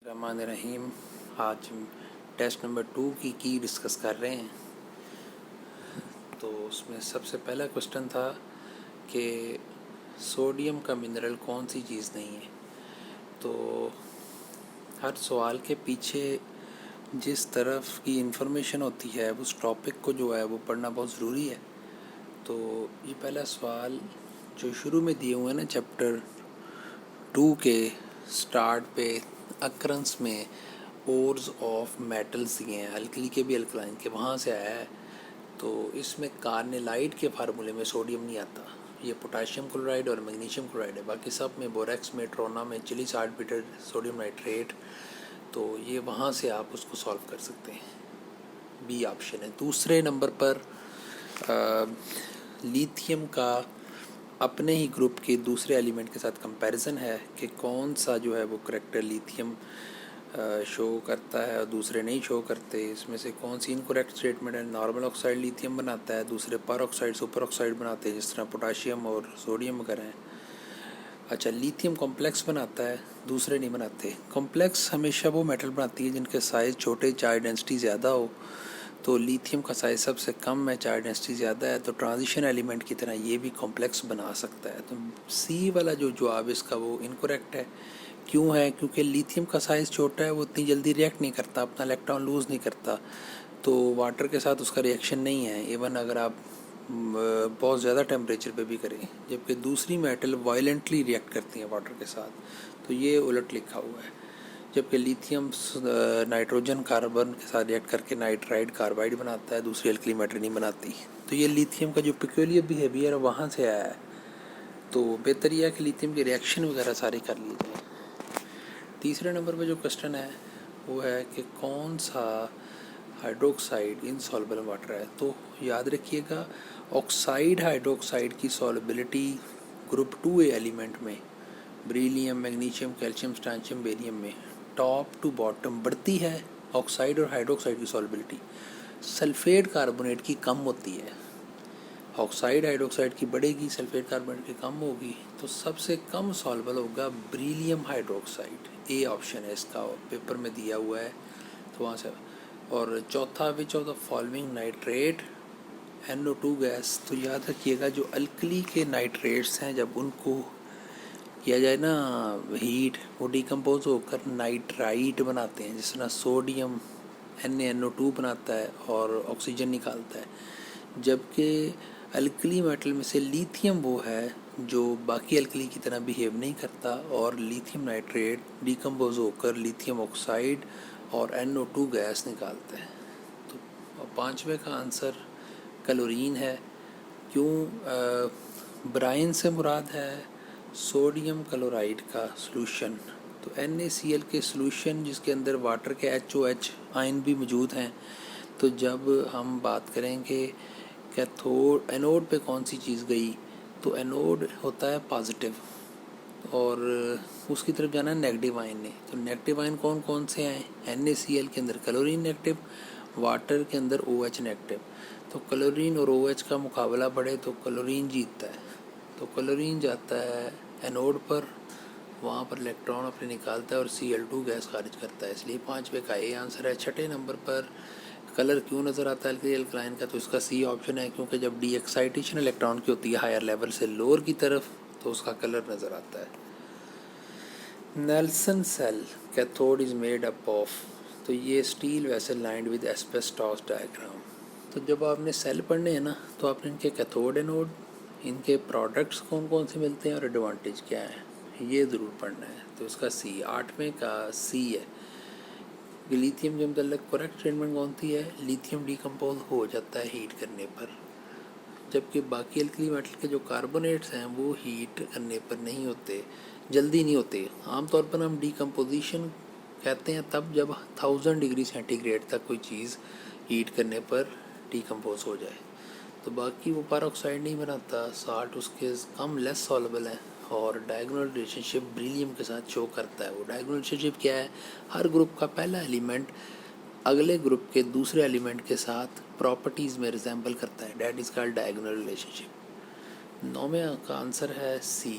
रहमान रहीम। आज test number 2 की discuss कर रहे हैं। तो उसमें सबसे पहला क्वेश्चन था कि सोडियम का मिनरल कौन सी चीज़ नहीं है। तो हर सवाल के पीछे जिस तरफ की इंफॉर्मेशन होती है उस टॉपिक को जो है वो पढ़ना बहुत ज़रूरी है। तो ये पहला सवाल जो शुरू में दिए हुए हैं ना चैप्टर 2 के स्टार्ट पे अक्रंस में ओर्स ऑफ मेटल्स दिए हैं, अल्कली के भी अल्कलाइन के, वहाँ से आया है। तो इसमें कार्नेलाइट के फार्मूले में सोडियम नहीं आता। ये पोटाशियम क्लोराइड और मैग्नीशियम क्लोराइड है। बाकी सब में बोरेक्स में, ट्रोना में, चिली साल्टपेटर, सोडियम नाइट्रेट। तो ये वहाँ से आप उसको सॉल्व कर सकते हैं। बी ऑप्शन है। दूसरे नंबर पर लिथियम का अपने ही ग्रुप के दूसरे एलिमेंट के साथ कंपैरिजन है कि कौन सा जो है वो करेक्टर लिथियम शो करता है और दूसरे नहीं शो करते। इसमें से कौन सी इनकरेक्ट स्टेटमेंट है। नॉर्मल ऑक्साइड लिथियम बनाता है, दूसरे पर ऑक्साइड सुपर ऑक्साइड बनाते हैं जिस तरह पोटाशियम और सोडियम वगैरह हैं। अच्छा, लिथियम कॉम्प्लेक्स बनाता है, दूसरे नहीं बनाते। कॉम्प्लेक्स हमेशा वो मेटल बनाती है जिनके साइज़ छोटे, चार्ज डेंसिटी ज़्यादा हो। तो लिथियम का साइज़ सबसे कम है, चार्ज डेंसिटी ज़्यादा है, तो ट्रांजिशन एलिमेंट की तरह ये भी कॉम्प्लेक्स बना सकता है। तो सी वाला जो जवाब इसका वो इनकरेक्ट है। क्यों है? क्योंकि लिथियम का साइज़ छोटा है, वो इतनी जल्दी रिएक्ट नहीं करता, अपना इलेक्ट्रॉन लूज़ नहीं करता, तो वाटर के साथ उसका रिएक्शन नहीं है। इवन अगर आप बहुत ज़्यादा टेम्परेचर पे भी करें, जबकि दूसरी मेटल वायलेंटली रिएक्ट करती हैं वाटर के साथ। तो ये उलट लिखा हुआ है। जबकि लिथियम नाइट्रोजन कार्बन के साथ रिएक्ट करके नाइट्राइड कार्बाइड बनाता है, दूसरी अल्कली मेटल नहीं बनाती। तो ये लिथियम का जो पिक्यूलियर बिहेवियर है वहाँ से आया है। तो बेहतर यह है कि लिथियम के रिएक्शन वगैरह सारे कर लिए जाए। तीसरे नंबर पर जो क्वेश्चन है वो है कि कौन सा हाइड्रोक्साइड इनसॉल्युबल वाटर है। तो याद रखिएगा, ऑक्साइड हाइड्रोक्साइड की सॉल्युबिलिटी ग्रुप 2A एलिमेंट में बेरिलियम, मैग्नीशियम, कैल्शियम, स्ट्रांशियम, बेरियम में टॉप टू बॉटम बढ़ती है ऑक्साइड और हाइड्रोक्साइड की सॉल्युबिलिटी। सल्फेट कार्बोनेट की कम होती है। ऑक्साइड हाइड्रोक्साइड की बढ़ेगी, सल्फेट कार्बोनेट की कम होगी। तो सबसे कम सॉल्युबल होगा बेरिलियम हाइड्रोक्साइड। ए ऑप्शन है इसका, पेपर में दिया हुआ है तो वहाँ से। और चौथा, विच of the following nitrate NO2 gas. तो याद रखिएगा, जो अल्कली के नाइट्रेट्स हैं जब उनको किया जाए ना हीट, वो डिकम्पोज होकर नाइट्राइट बनाते हैं, जिस तरह सोडियम NaNO2 बनाता है और ऑक्सीजन निकालता है। जबकि अल्कली मेटल में से लिथियम वो है जो बाकी अल्कली की तरह बिहेव नहीं करता और लिथियम नाइट्रेट डिकम्पोज होकर लिथियम ऑक्साइड और NO2 गैस निकालता है। तो पांचवे का आंसर क्लोरीन है। क्यों? ब्राइन से मुराद है सोडियम क्लोराइड का सॉल्यूशन। तो NaCl के सॉल्यूशन जिसके अंदर वाटर के HOH आयन भी मौजूद हैं। तो जब हम बात करेंगे कैथोड एनोड पे कौन सी चीज़ गई, तो एनोड होता है पॉजिटिव और उसकी तरफ जाना है नेगेटिव आयन ने। तो नेगेटिव आयन कौन कौन से हैं? NaCl के अंदर क्लोरीन नेगेटिव, वाटर के अंदर OH नेगेटिव। तो क्लोरीन और OH का मुकाबला बढ़े तो क्लोरीन जीतता है। तो क्लोरीन जाता है एनोड पर, वहाँ पर इलेक्ट्रॉन अपने निकालता है और Cl2 गैस खारिज करता है। इसलिए पाँचवें का ए आंसर है। छठे नंबर पर कलर क्यों नज़र आता है अल्कली अल्कलाइन का, तो इसका सी ऑप्शन है। क्योंकि जब डी एक्साइटेशन इलेक्ट्रॉन की होती है हायर लेवल से लोअर की तरफ, तो उसका कलर नज़र आता है। Nelson cell cathode is made up of. तो ये steel vessel lined with asbestos diagram. तो जब आपने सेल पढ़ने हैं ना, तो आपने इनके कैथोड एनोड, इनके प्रोडक्ट्स कौन कौन से मिलते हैं और एडवांटेज क्या है, ये ज़रूर पढ़ना है। तो इसका सी, आठवें का सी है। लिथियम के मतलब करेक्ट स्टेटमेंट कौन सी है? लिथियम डिकम्पोज हो जाता है हीट करने पर, जबकि बाकी अल्कली मेटल के जो कार्बोनेट्स हैं वो हीट करने पर नहीं होते, जल्दी नहीं होते। आमतौर पर हम डिकम्पोजिशन कहते हैं तब जब 1000 डिग्री सेंटीग्रेड तक कोई चीज़ हीट करने पर डिकम्पोज हो जाए। तो बाकी वो पेरोक्साइड नहीं बनाता, साल्ट उसके कम लेस सॉल्युबल है और डायगोनल रिलेशनशिप बेरिलियम के साथ शो करता है। वो डायगोनल रिलेशनशिप क्या है? हर ग्रुप का पहला एलिमेंट अगले ग्रुप के दूसरे एलिमेंट के साथ प्रॉपर्टीज़ में रिजेंबल करता है, that is called diagonal relationship. नौवें का आंसर है सी,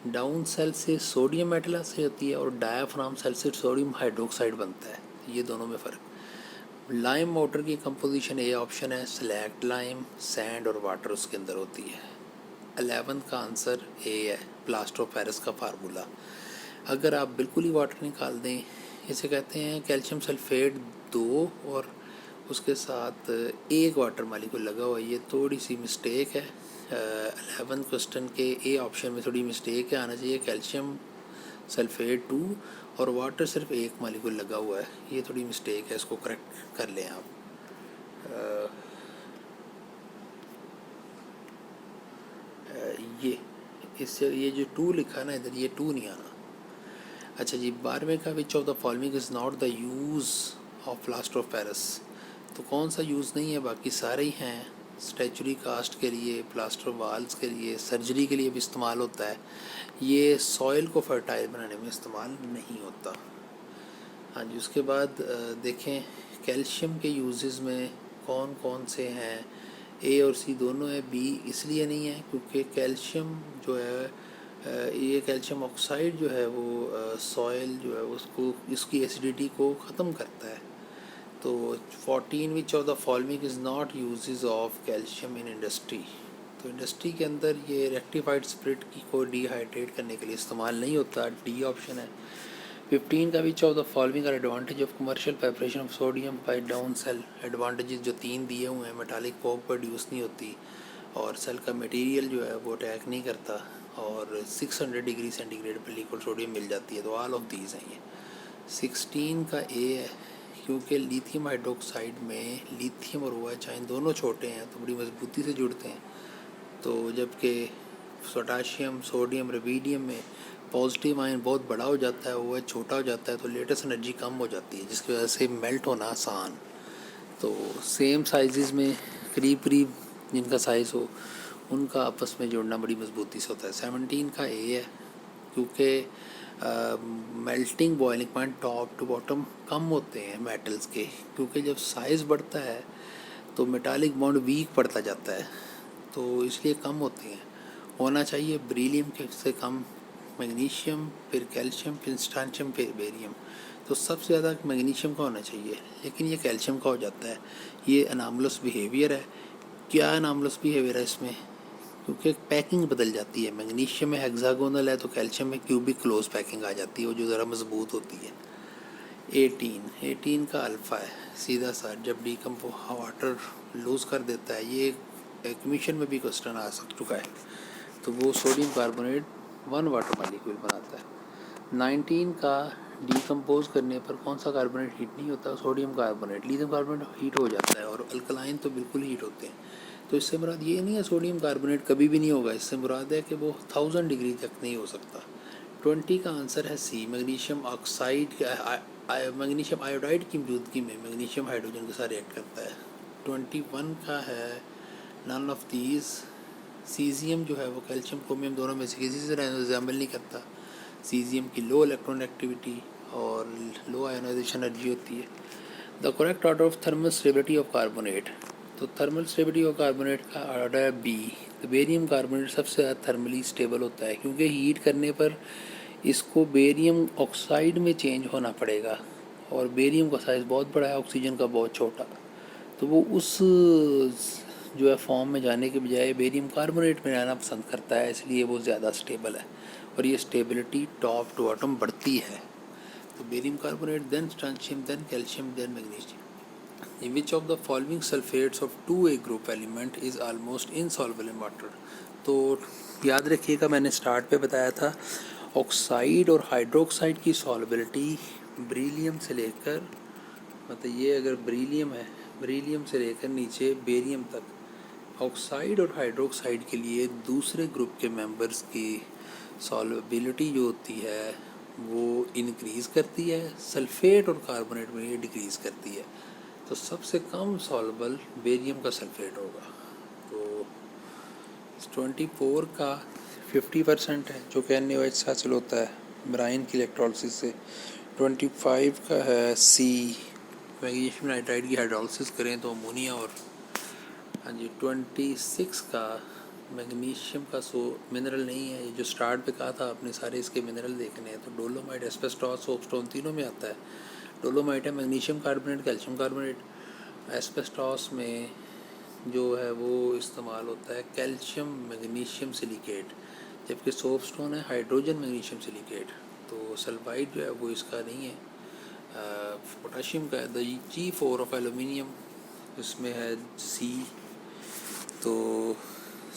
डाउन सेल से सोडियम मेटलाइज होती है और डायाफ्राम सेल से सोडियम हाइड्रोक्साइड बनता है, ये दोनों में फ़र्क। लाइम वाटर की कंपोजिशन ए ऑप्शन है, सेलेक्ट लाइम, सैंड और वाटर उसके अंदर होती है। 11 का आंसर ए है, प्लास्टर ऑफ पेरिस का फार्मूला। अगर आप बिल्कुल ही वाटर निकाल दें, इसे कहते हैं कैल्शियम सल्फेट 2 और उसके साथ एक वाटर मालिक्यूल लगा हुआ है, ये थोड़ी सी मिस्टेक है। 11 क्वेश्चन के ए ऑप्शन में थोड़ी मिस्टेक है, आना चाहिए कैल्शियम सल्फेट 2 और वाटर सिर्फ एक मालिक्यूल लगा हुआ है, ये थोड़ी मिस्टेक है, इसको करेक्ट कर लें आप। ये इससे ये जो 2 लिखा ना इधर, ये 2 नहीं आना। अच्छा जी, 12वें का which of the following is not the use of plaster of Paris, तो कौन सा यूज़ नहीं है, बाकी सारे ही हैं। स्टैचुरी कास्ट के लिए, प्लास्टर वाल्स के लिए, सर्जरी के लिए भी इस्तेमाल होता है। ये सॉइल को फर्टाइल बनाने में इस्तेमाल नहीं होता। हाँ जी, उसके बाद देखें कैल्शियम के यूजेस में कौन कौन से हैं। ए और सी दोनों है, बी इसलिए नहीं है क्योंकि कैल्शियम जो है ये कैल्शियम ऑक्साइड जो है वो सॉइल जो है उसको, इसकी एसिडिटी को ख़त्म करता है। तो 14 विच of the following is not uses of calcium in industry, तो इंडस्ट्री के अंदर ये रेक्टिफाइड स्पिरिट की को डिहाइड्रेट करने के लिए इस्तेमाल नहीं होता, डी ऑप्शन है। 15 का which of the following are advantage of commercial preparation of sodium by Down cell, advantages जो 3 दिए हुए हैं, मेटालिक फॉग प्रोड्यूस नहीं होती और सेल का मटेरियल जो है वो अटैक नहीं करता और 600 डिग्री सेंटीग्रेड पर लिक्विड सोडियम मिल जाती है, तो ऑल ऑफ दीज हैं ये। 16 का ए है, क्योंकि लिथियम हाइड्रोक्साइड में लिथियम और OH आयन दोनों छोटे हैं तो बड़ी मजबूती से जुड़ते हैं, तो जबकि पोटाशियम, सोडियम, रुबिडियम में पॉजिटिव आयन बहुत बड़ा हो जाता है, OH छोटा हो जाता है, तो लेटेस्ट एनर्जी कम हो जाती है जिसकी वजह से मेल्ट होना आसान। तो सेम साइज़ में करीब करीब जिनका साइज़ हो उनका आपस में जुड़ना बड़ी मजबूती से होता है। 17 का ए है, क्योंकि melting boiling point top to bottom कम होते हैं मेटल्स के, क्योंकि जब साइज़ बढ़ता है तो मेटालिक बॉन्ड वीक पड़ता जाता है, तो इसलिए कम होते हैं। होना चाहिए बेरिलियम के से कम मैग्नीशियम, फिर कैल्शियम, फिर स्ट्रांशियम, फिर बेरियम, तो सबसे ज़्यादा मैग्नीशियम का होना चाहिए, लेकिन ये कैल्शियम का हो जाता है। ये अनामलस बिहेवियर है। क्या अनामलस बिहेवियर है इसमें, क्योंकि पैकिंग बदल जाती है। मैग्नीशियम में हेक्सागोनल है तो कैल्शियम में क्यूबिक क्लोज पैकिंग आ जाती है, वो जो ज़रा मजबूत होती है। 18 का अल्फ़ा है, सीधा सा जब डीकम्पो वाटर लूज़ कर देता है, ये कमीशन में भी क्वेश्चन आ चुका है, तो वो सोडियम कार्बोनेट 1 वाटर मॉलिक्यूल बनाता है। 19 का डीकम्पोज करने पर कौन सा कार्बोनेट हीट नहीं होता, sodium carbonate. Lithium carbonate heat हो जाता है और अल्कलाइन तो बिल्कुल हीट होते हैं, तो इससे मुराद ये नहीं है सोडियम कार्बोनेट कभी भी नहीं होगा, इससे मुराद है कि वो 1000 डिग्री तक नहीं हो सकता। 20 का आंसर है सी, मैग्नीशियम ऑक्साइड, मैग्नीशियम आयोडाइड की मौजूदगी में मैग्नीशियम हाइड्रोजन के साथ रिएक्ट करता है। 21 का है नन ऑफ दीज, सीजियम जो है वो कैल्शियम क्रोमियम दोनों में से किसी से रिजेंबल नहीं करता। सीजियम की लो इलेक्ट्रॉन एक्टिविटी और लो आयोनाइजेशन एनर्जी होती है। The correct order of thermal stability of carbonate, तो थर्मल स्टेबिलिटी ऑफ कार्बोनेट का ऑर्डर है बी। तो बेरियम कार्बोनेट सबसे ज़्यादा थर्मली स्टेबल होता है, क्योंकि हीट करने पर इसको बेरियम ऑक्साइड में चेंज होना पड़ेगा और बेरियम का साइज़ बहुत बड़ा है, ऑक्सीजन का बहुत छोटा, तो वो उस जो है फॉर्म में जाने के बजाय बेरियम कार्बोनेट में रहना पसंद करता है, इसलिए वो ज़्यादा स्टेबल है और ये स्टेबिलिटी टॉप टू बॉटम बढ़ती है। तो barium carbonate, then strontium, then calcium, then magnesium. Which of the following sulphates of 2A group element is almost insoluble in water, तो याद रखिएगा मैंने स्टार्ट पे बताया था ऑक्साइड और हाइड्रोक्साइड की सॉल्युबिलिटी बेरिलियम से लेकर, मतलब ये अगर बेरिलियम है, बेरिलियम से लेकर नीचे बेरियम तक, ऑक्साइड और हाइड्रोक्साइड के लिए दूसरे ग्रुप के मेंबर्स की सॉल्युबिलिटी जो होती है वो इंक्रीज़ करती है, सल्फेट और कार्बोनेट में ये डिक्रीज़ करती है, तो सबसे कम सॉल्युबल बेरियम का सल्फेट होगा। तो 24 का 50% है जो कि NaOH से हासिल होता है ब्राइन की इलेक्ट्रोलिसिस से। 25 का है सी, मैग्नीशियम नाइट्राइड की हाइड्रोलिसिस करें तो अमोनिया और, हाँ जी। 26 का मैग्नीशियम का मिनरल नहीं है। ये जो स्टार्ट पे कहा था आपने सारे इसके मिनरल देखने हैं, तो डोलोमाइट, एस्बेस्टॉस, सोपस्टोन तीनों में आता है। डोलोमाइट है magnesium carbonate, calcium carbonate. Asbestos में जो है वो इस्तेमाल होता है कैल्शियम मैग्नीशियम सिलिकेट, जबकि सोपस्टोन है हाइड्रोजन मैग्नीशियम सिलिकेट। तो सल्फाइड जो है वो इसका नहीं है, पोटाशियम का है। द G4 ऑफ एलुमिनियम, इसमें है सी। तो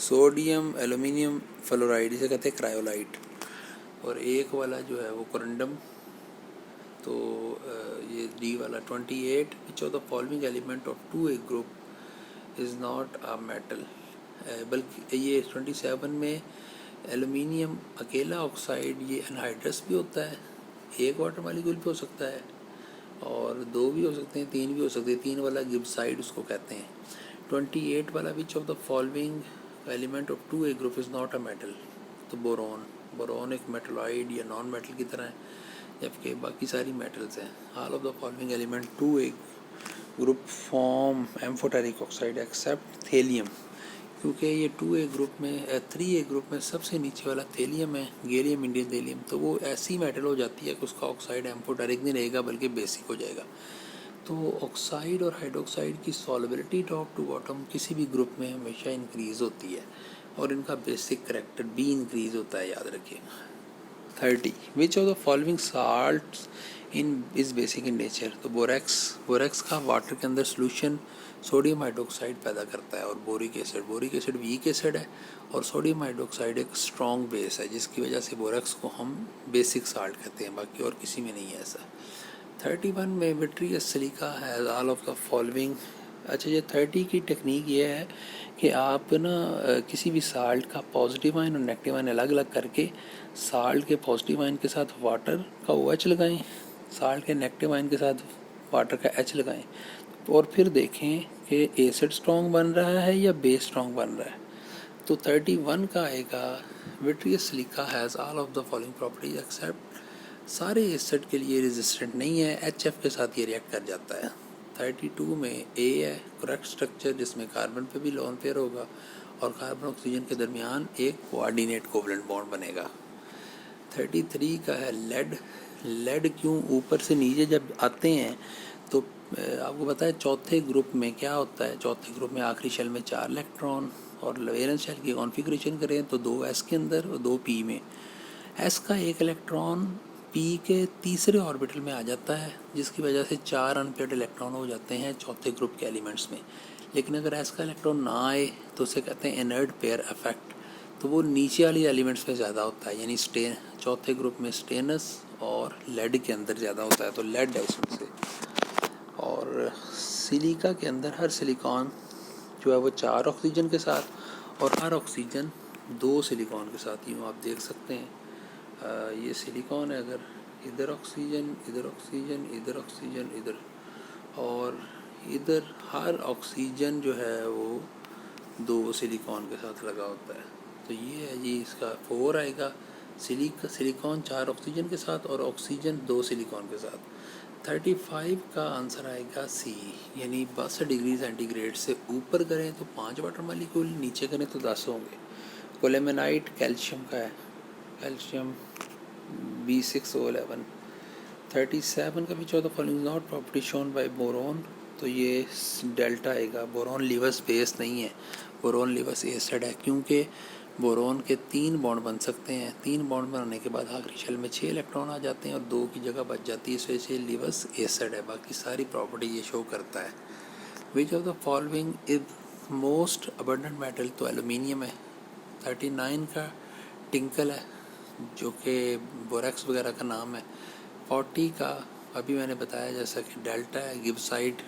सोडियम एलुमिनियम फ्लोराइड, इसे कहते हैं क्रायोलाइट। और एक वाला जो है वो कोरंडम। तो ये डी वाला 28, विच of the following element of 2A group is not a metal. बल्कि ये 27 में एलुमिनियम अकेला ऑक्साइड, ये एनहाइड्रस भी होता है, एक वाटर मालिक्यूल भी हो सकता है, और दो भी हो सकते हैं, तीन भी हो सकते हैं। तीन वाला गिब्साइड उसको कहते हैं। 28 वाला, which of the following element of 2A group is not a metal. तो बोरोन, बोरोन एक मेटलॉइड या नॉन मेटल की तरह है, जबकि बाकी सारी मेटल्स हैं। All of the following element 2A group form amphoteric oxide except thallium, क्योंकि ये 2A ग्रुप में 3A ग्रुप में सबसे नीचे वाला थेलियम है, गैलियम इंडियम थेलियम। तो वो ऐसी मेटल हो जाती है कि उसका ऑक्साइड एम्फोटेरिक नहीं रहेगा बल्कि बेसिक हो जाएगा। तो ऑक्साइड और हाइड्रोक्साइड की सॉल्युबिलिटी टॉप टू बॉटम किसी भी ग्रुप में हमेशा इंक्रीज़ होती है, और इनका बेसिक करेक्टर भी इंक्रीज़ होता है, याद रखिएगा। 30, विच of the following salts in is basic in nature. तो बोरेक्स का वाटर के अंदर सोल्यूशन सोडियम हाइड्रोक्साइड पैदा करता है, और बोरिक एसिड वीक एसिड है, और सोडियम हाइड्रोक्साइड एक स्ट्रॉन्ग बेस है, जिसकी वजह से बोरेक्स को हम बेसिक साल्ट कहते हैं, बाकी और किसी में नहीं है ऐसा। 31 में vitreous silica has all of the following. अच्छा, ये 30 की टेक्निक ये है कि आप ना किसी भी साल्ट का पॉजिटिव आयन और नेगेटिव आयन अलग अलग करके साल्ट के पॉजिटिव आयन के साथ वाटर का OH लगाएं, साल्ट के नेगेटिव आयन के साथ वाटर का H लगाएं, और फिर देखें कि एसिड स्ट्रॉन्ग बन रहा है या बेस स्ट्रॉन्ग बन रहा है। तो 31 का आएगा, vitreous silica has all of the following properties except. सारे एसिड के लिए रेजिस्टेंट नहीं है, HF के साथ ये रिएक्ट कर जाता है। 32 में A है करेक्ट स्ट्रक्चर, जिसमें कार्बन पे भी लोन पेयर होगा, और कार्बन ऑक्सीजन के दरमियान एक कोऑर्डिनेट कोवलेंट बॉन्ड बनेगा। 33 का है लेड क्यों ऊपर से नीचे जब आते हैं तो आपको पता है चौथे ग्रुप में क्या होता है। चौथे ग्रुप में आखिरी शेल में 4 इलेक्ट्रॉन, और वैलेंस शेल की कॉन्फ़िगरेशन करें तो 2 S के अंदर और 2 P में। S का एक इलेक्ट्रॉन P के तीसरे ऑर्बिटल में आ जाता है, जिसकी वजह से 4 अनपेयर्ड इलेक्ट्रॉन हो जाते हैं चौथे ग्रुप के एलिमेंट्स में। लेकिन अगर S का इलेक्ट्रॉन ना आए तो उसे कहते हैं इनर्ट पेयर इफेक्ट। तो वो नीचे वाली एलिमेंट्स में ज़्यादा होता है, यानी चौथे ग्रुप में स्टेनस और लेड के अंदर ज़्यादा होता है, तो लेड है उसमें से। और सिलिका के अंदर हर सिलिकॉन जो है वो 4 ऑक्सीजन के साथ, और हर ऑक्सीजन 2 सिलिकॉन के साथ। यूँ आप देख सकते हैं ये सिलिकॉन है, अगर इधर ऑक्सीजन इधर ऑक्सीजन इधर ऑक्सीजन इधर, और इधर हर ऑक्सीजन जो है वो 2 सिलिकॉन के साथ लगा होता है। तो ये है जी, इसका 4 आएगा। सिलिकॉन 4 ऑक्सीजन के साथ और ऑक्सीजन 2 सिलिकॉन के साथ। 35 का आंसर आएगा सी, यानी 62 डिग्री सेंटीग्रेड से ऊपर करें तो 5 वाटर मालिक्यूल, नीचे करें तो 10 होंगे। कोलेमेनाइट कैल्शियम का है, कैल्शियम B6O11। 37 का which of the following not property shown by boron. तो ये डेल्टा आएगा। बोरोन लिवर्स बेस नहीं है, बोरोन लिवर्स एसिड है, क्योंकि बोरोन के 3 बॉन्ड बन सकते हैं। 3 बॉन्ड बनाने के बाद आखिरी शेल में 6 इलेक्ट्रॉन आ जाते हैं और 2 की जगह बच जाती है, इस वजह से लिवर्स एसिड है। बाकी सारी प्रॉपर्टी ये शो करता है। विच of the following is most abundant metal. तो एलुमिनियम है। 39 का टिंकल है, जो कि बोरेक्स वगैरह का नाम है। 40 का अभी मैंने बताया जैसा कि डेल्टा है, गिब्साइड।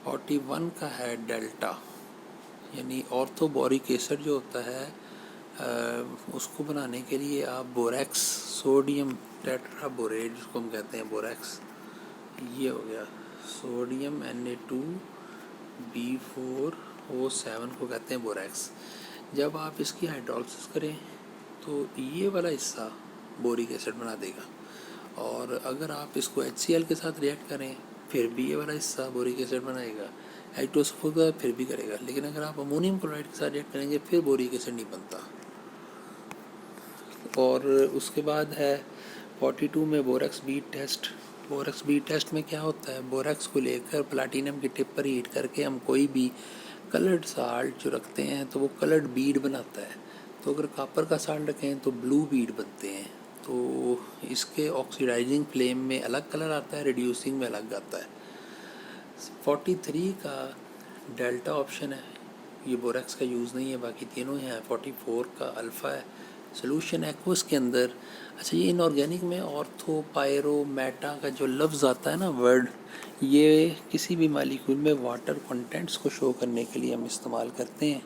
41 का है डेल्टा, यानी ऑर्थोबोरिक एसिड जो होता है उसको बनाने के लिए आप बोरेक्स, सोडियम टेट्राबोरेट जिसको हम कहते हैं बोरेक्स, ये हो गया सोडियम Na2B4O7 को कहते हैं बोरेक्स। जब आप इसकी हाइड्रोलिसिस करें तो ये वाला हिस्सा बोरिक एसिड बना देगा, और अगर आप इसको HCl के साथ रिएक्ट करें फिर भी ये वाला हिस्सा बोरिक एसिड बनाएगा। H2SO4 फिर भी करेगा, लेकिन अगर आप अमोनियम क्लोराइड के साथ रिएक्ट करेंगे फिर बोरिक एसिड नहीं बनता। और उसके बाद है 42 में borax bead test. Borax bead test में क्या होता है, बोरैक्स को लेकर प्लाटिनम की टिप पर हीट करके हम कोई भी कलर्ड साल्ट जो रखते हैं तो वो कलर्ड बीड बनाता है। तो अगर कॉपर का साल्ट रखें तो ब्लू बीड बनते हैं। तो इसके ऑक्सीडाइजिंग फ्लेम में अलग कलर आता है, रिड्यूसिंग में अलग आता है। 43 का डेल्टा ऑप्शन है, ये बोरैक्स का यूज़ नहीं है, बाकी तीनों हैं। 44 का अल्फ़ा है। सोल्यूशन एक्वस के अंदर, अच्छा ये इनऑर्गेनिक में ऑर्थो पायरो मेटा का जो लफ्ज़ आता है ना वर्ड, ये किसी भी मालिक्यूल में वाटर कंटेंट्स को शो करने के लिए हम इस्तेमाल करते हैं।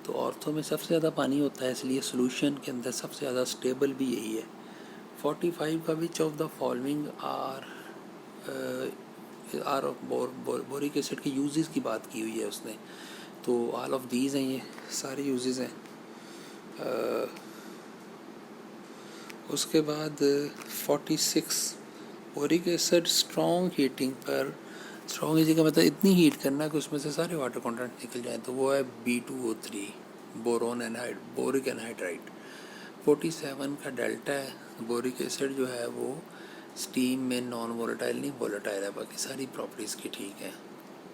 तो ऑर्थो में सबसे ज़्यादा पानी होता है, इसलिए सोल्यूशन के अंदर सबसे ज़्यादा स्टेबल भी यही है। 45 का which of the following are boric acid के यूजेस की बात की हुई है उसने, तो ऑल ऑफ दीज हैं, ये सारे यूजेस हैं। उसके बाद 46 बोरिक एसिड स्ट्रॉन्ग हीटिंग पर, स्ट्रॉन्ग हीटिंग का मतलब इतनी हीट करना कि उसमें से सारे वाटर कंटेंट निकल जाए, तो वो है B2O3 बोरोन एनहाइड बोरिक एनहाइड्राइड। 47 का डेल्टा है, बोरिक एसिड जो है वो स्टीम में नॉन वोलेटाइल नहीं वोलेटाइल है, बाकी सारी प्रॉपर्टीज़ की ठीक है।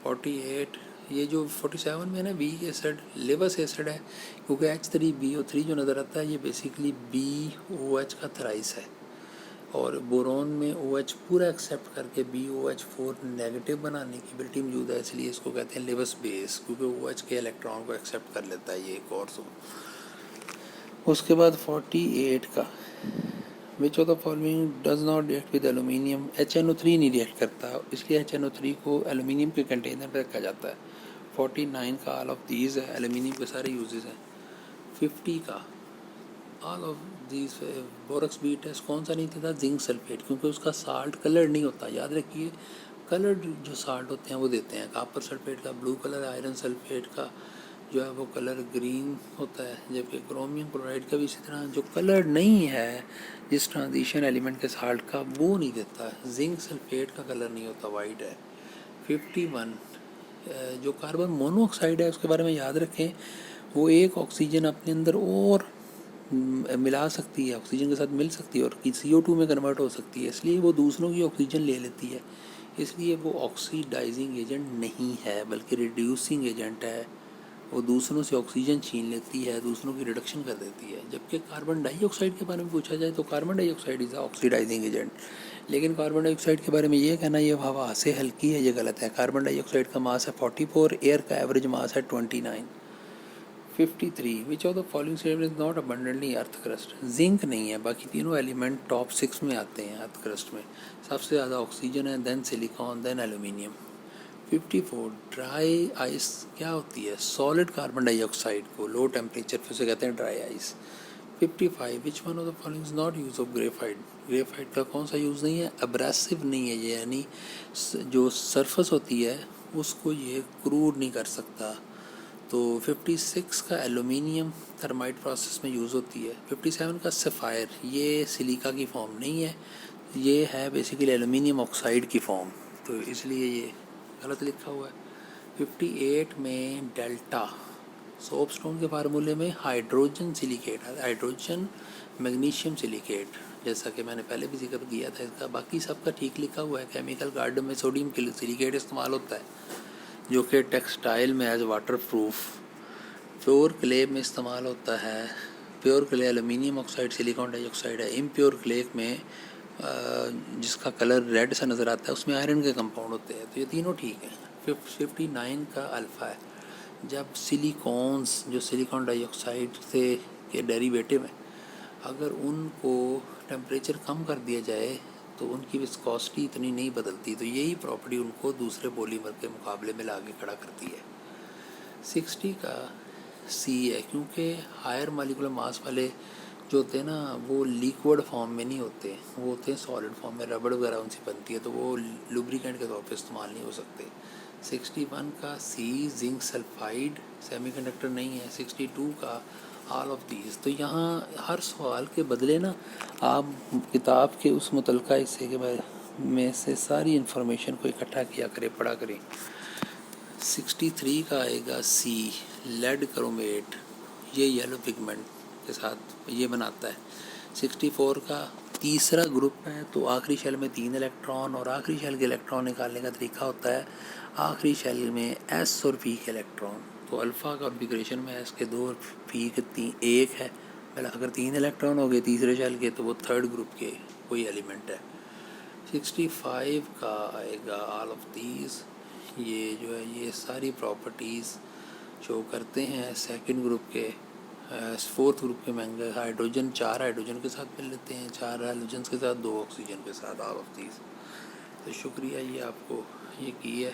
48 ये जो 47 में ना वीक एसिड लेवस एसिड है, क्योंकि H3BO3 जो नज़र आता है ये बेसिकली BOH का थराइस है, और बोरोन में OH पूरा एक्सेप्ट करके BOH4 नेगेटिव बनाने की एबिलिटी मौजूद है, इसलिए इसको कहते हैं लेवस बेस, क्योंकि OH के इलेक्ट्रॉन को एक्सेप्ट कर लेता है ये एक और सो। उसके बाद 48 का which of the following does not react with aluminium, HNO3 नहीं रिएक्ट करता, इसलिए HNO3 को एलुमिनियम के कंटेनर पर रखा जाता है। 49 का ऑल ऑफ दीज है, एलुमिनियम के सारे यूजेस हैं। 50 का all of these borax bead test कौन सा नहीं देता, जिंक सल्फेट, क्योंकि उसका साल्ट कलर नहीं होता, याद रखिए कलर जो साल्ट होते हैं वो देते हैं। कॉपर सल्फेट का ब्लू कलर, आयरन सल्फेट का जो है वो कलर ग्रीन होता है, जबकि क्रोमियम क्लोराइड का भी इसी तरह जो कलर नहीं है जिस ट्रांजिशन एलिमेंट के साल्ट का वो नहीं देता। जिंक सल्फेट का कलर नहीं होता, वाइट है। 51 जो कार्बन मोनोऑक्साइड है उसके बारे में याद रखें, वो एक ऑक्सीजन अपने अंदर और मिला सकती है, ऑक्सीजन के साथ मिल सकती है और CO2 में कन्वर्ट हो सकती है, इसलिए वो दूसरों की ऑक्सीजन ले लेती है, इसलिए वो ऑक्सीडाइजिंग एजेंट नहीं है बल्कि रिड्यूसिंग एजेंट है। वो दूसरों से ऑक्सीजन छीन लेती है, दूसरों की रिडक्शन कर देती है। जबकि कार्बन डाइऑक्साइड के बारे में पूछा जाए तो carbon dioxide is oxidising agent, लेकिन कार्बन डाइऑक्साइड के बारे में ये कहना ये हवा से हल्की है, ये गलत है। कार्बन डाइऑक्साइड का मास है 44, एयर का एवरेज मास है 29। 53 विच of the following statement is not abundantly earth crust, zinc नहीं है, बाकी तीनों एलिमेंट टॉप 6 में आते हैं अर्थ क्रस्ट में। सबसे ज़्यादा ऑक्सीजन है, then silicon, then aluminium. 54 dry ice क्या होती है, सॉलिड कार्बन डाइऑक्साइड को लो टेम्परेचर पे उसे कहते हैं dry ice. 55 which one of the following is not use of graphite, graphite का कौन सा यूज़ नहीं है, अब्रेसिव नहीं है ये, यानी जो सरफेस होती है उसको ये क्रूड नहीं कर सकता। तो 56 का एलुमिनियम थर्माइट प्रोसेस में यूज़ होती है। 57 का सफ़ायर, ये सिलिका की फॉर्म नहीं है, ये है बेसिकली एलुमिनियम ऑक्साइड की फॉर्म, तो इसलिए ये गलत लिखा हुआ है। 58 में डेल्टा सोप स्टोन के फार्मूले में hydrogen silicate, hydrogen magnesium silicate, जैसा कि मैंने पहले भी जिक्र किया था इसका, बाकी सबका ठीक लिखा हुआ है। केमिकल गार्डन में सोडियम सिलिकेट इस्तेमाल होता है जो कि टेक्सटाइल में as water proof. Pure clay में इस्तेमाल होता है, pure clay aluminium oxide silicon dioxide है। इम्प्योर क्ले में जिसका कलर रेड सा नज़र आता है उसमें आयरन के कंपाउंड होते हैं, तो ये तीनों ठीक हैं। 59 का अल्फ़ा है, जब सिलिकॉन्स जो सिलिकॉन डाइऑक्साइड से के डेरिवेटिव हैं अगर उनको टेम्परेचर कम कर दिया जाए तो उनकी विस्कोसिटी इतनी नहीं बदलती, तो यही प्रॉपर्टी उनको दूसरे पॉलीमर के मुकाबले में लाके खड़ा करती है। 60 का C है, क्योंकि हायर मॉलिक्यूलर मास वाले जो होते हैं ना वो लिक्विड फॉर्म में नहीं होते, वो होते हैं सॉलिड फॉर्म में, रबड़ वगैरह उनसे बनती है, तो वो लुब्रिकेंट के तौर पे इस्तेमाल नहीं हो सकते। 61 का C जिंक सल्फाइड सेमीकंडक्टर नहीं है। 62 का ऑल ऑफ दीज। तो यहाँ हर सवाल के बदले ना आप किताब के उस मुतलका हिस्से के बारे में से सारी इन्फॉर्मेशन को इकट्ठा किया करें, पढ़ा करें। 63 का आएगा सी, लेड क्रोमेट, ये येलो पिगमेंट के साथ ये बनाता है। 64 का तीसरा ग्रुप है, तो आखिरी शेल में 3 इलेक्ट्रॉन, और आखिरी शेल के इलेक्ट्रॉन निकालने का तरीका होता है आखिरी शेल में एस और पी के इलेक्ट्रॉन। तो अल्फ़ा कॉन्फ़िगरेशन में एस के 2 और पी के 1 है। मतलब अगर 3 इलेक्ट्रॉन हो गए तीसरे शेल के, तो वो थर्ड ग्रुप के कोई एलिमेंट है। 65 का आएगा ऑल ऑफ दीज, ये जो है ये सारी प्रॉपर्टीज़ शो करते हैं सेकंड ग्रुप के। फोर्थ ग्रुप के में हाइड्रोजन 4 हाइड्रोजन के साथ मिल लेते हैं, 4 हाइड्रोजन के साथ 2 ऑक्सीजन के साथ, ऑल ऑफ दीज। तो शुक्रिया, ये आपको ये की है।